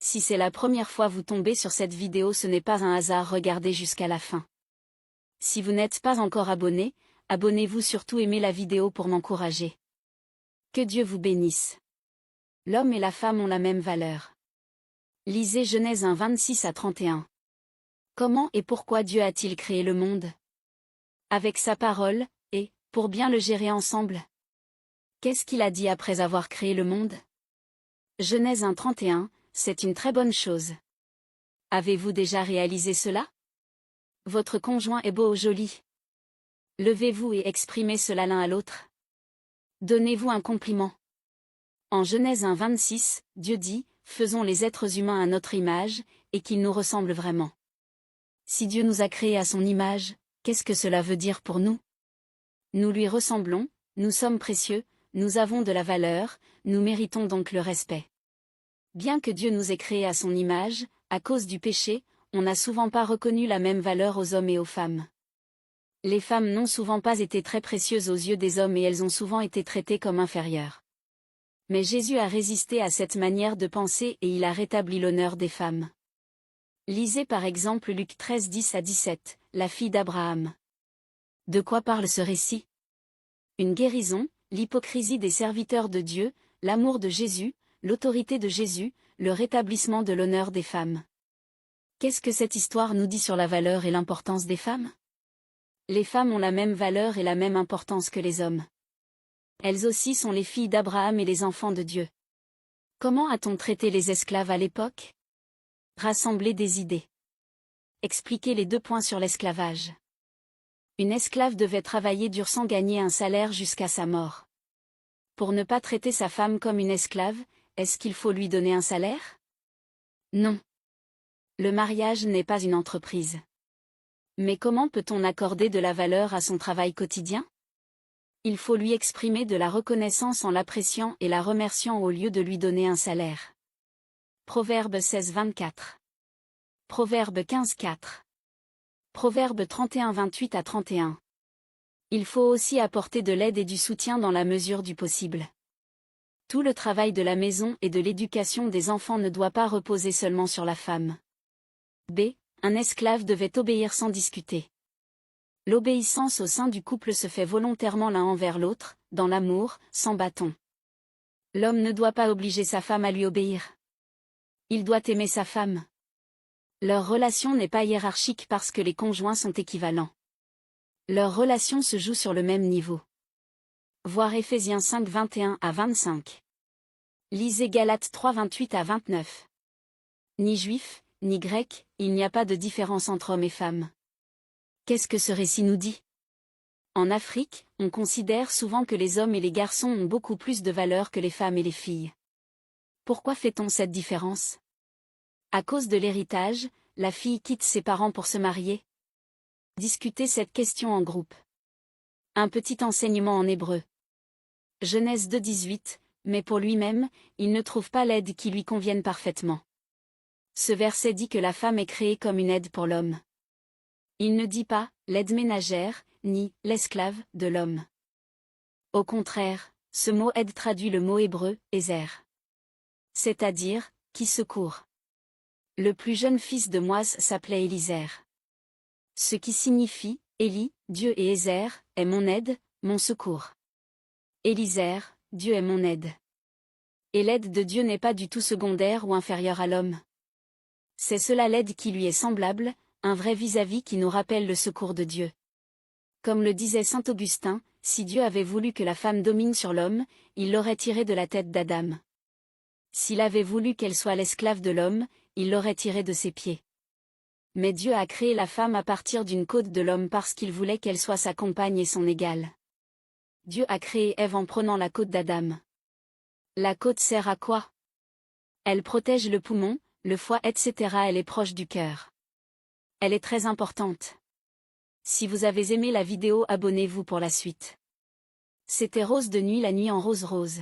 Si c'est la première fois vous tombez sur cette vidéo, ce n'est pas un hasard, regardez jusqu'à la fin. Si vous n'êtes pas encore abonné, abonnez-vous, surtout aimez la vidéo pour m'encourager. Que Dieu vous bénisse. L'homme et la femme ont la même valeur. Lisez Genèse 1, 26 à 31. Comment et pourquoi Dieu a-t-il créé le monde? Avec sa parole, et, pour bien le gérer ensemble. Qu'est-ce qu'il a dit après avoir créé le monde? Genèse 1, 31, c'est une très bonne chose. Avez-vous déjà réalisé cela? Votre conjoint est beau ou joli? Levez-vous et exprimez cela l'un à l'autre. Donnez-vous un compliment. En Genèse 1, 26, Dieu dit, faisons les êtres humains à notre image, et qu'ils nous ressemblent vraiment. Si Dieu nous a créés à son image, qu'est-ce que cela veut dire pour nous? Nous lui ressemblons, nous sommes précieux, nous avons de la valeur, nous méritons donc le respect. Bien que Dieu nous ait créés à son image, à cause du péché, on n'a souvent pas reconnu la même valeur aux hommes et aux femmes. Les femmes n'ont souvent pas été très précieuses aux yeux des hommes et elles ont souvent été traitées comme inférieures. Mais Jésus a résisté à cette manière de penser et il a rétabli l'honneur des femmes. Lisez par exemple Luc 13, 10 à 17, la fille d'Abraham. De quoi parle ce récit? Une guérison, l'hypocrisie des serviteurs de Dieu, l'amour de Jésus, l'autorité de Jésus, le rétablissement de l'honneur des femmes. Qu'est-ce que cette histoire nous dit sur la valeur et l'importance des femmes? Les femmes ont la même valeur et la même importance que les hommes. Elles aussi sont les filles d'Abraham et les enfants de Dieu. Comment a-t-on traité les esclaves à l'époque? Rassembler des idées. Expliquer les 2 points sur l'esclavage. Une esclave devait travailler dur sans gagner un salaire jusqu'à sa mort. Pour ne pas traiter sa femme comme une esclave, est-ce qu'il faut lui donner un salaire? Non. Le mariage n'est pas une entreprise. Mais comment peut-on accorder de la valeur à son travail quotidien? Il faut lui exprimer de la reconnaissance en l'appréciant et la remerciant au lieu de lui donner un salaire. Proverbe 16, 24. Proverbe 15, 4. Proverbe 31, 28 à 31. Il faut aussi apporter de l'aide et du soutien dans la mesure du possible. Tout le travail de la maison et de l'éducation des enfants ne doit pas reposer seulement sur la femme. B. Un esclave devait obéir sans discuter. L'obéissance au sein du couple se fait volontairement l'un envers l'autre, dans l'amour, sans bâton. L'homme ne doit pas obliger sa femme à lui obéir. Il doit aimer sa femme. Leur relation n'est pas hiérarchique parce que les conjoints sont équivalents. Leur relation se joue sur le même niveau. Voir Éphésiens 5, 21 à 25. Lisez Galates 3, 28 à 29. Ni juif, ni grec, il n'y a pas de différence entre hommes et femmes. Qu'est-ce que ce récit nous dit? En Afrique, on considère souvent que les hommes et les garçons ont beaucoup plus de valeur que les femmes et les filles. Pourquoi fait-on cette différence? À cause de l'héritage, la fille quitte ses parents pour se marier? Discutez cette question en groupe. Un petit enseignement en hébreu. Genèse 2, 18, mais pour lui-même, il ne trouve pas l'aide qui lui convienne parfaitement. Ce verset dit que la femme est créée comme une aide pour l'homme. Il ne dit pas « l'aide ménagère » ni « l'esclave » de l'homme. Au contraire, ce mot aide traduit le mot hébreu « ézer », c'est-à-dire « qui secourt ». Le plus jeune fils de Moïse s'appelait Éliézer. Ce qui signifie « Élie, Dieu et Ézer, est mon aide, mon secours ». Éliézer, Dieu est mon aide. Et l'aide de Dieu n'est pas du tout secondaire ou inférieure à l'homme. C'est cela l'aide qui lui est semblable, un vrai vis-à-vis qui nous rappelle le secours de Dieu. Comme le disait saint Augustin, si Dieu avait voulu que la femme domine sur l'homme, il l'aurait tirée de la tête d'Adam. S'il avait voulu qu'elle soit l'esclave de l'homme, il l'aurait tirée de ses pieds. Mais Dieu a créé la femme à partir d'une côte de l'homme parce qu'il voulait qu'elle soit sa compagne et son égale. Dieu a créé Ève en prenant la côte d'Adam. La côte sert à quoi? Elle protège le poumon, le foie, etc. Elle est proche du cœur. Elle est très importante. Si vous avez aimé la vidéo, abonnez-vous pour la suite. C'était Rose de Nuit, la nuit en rose rose.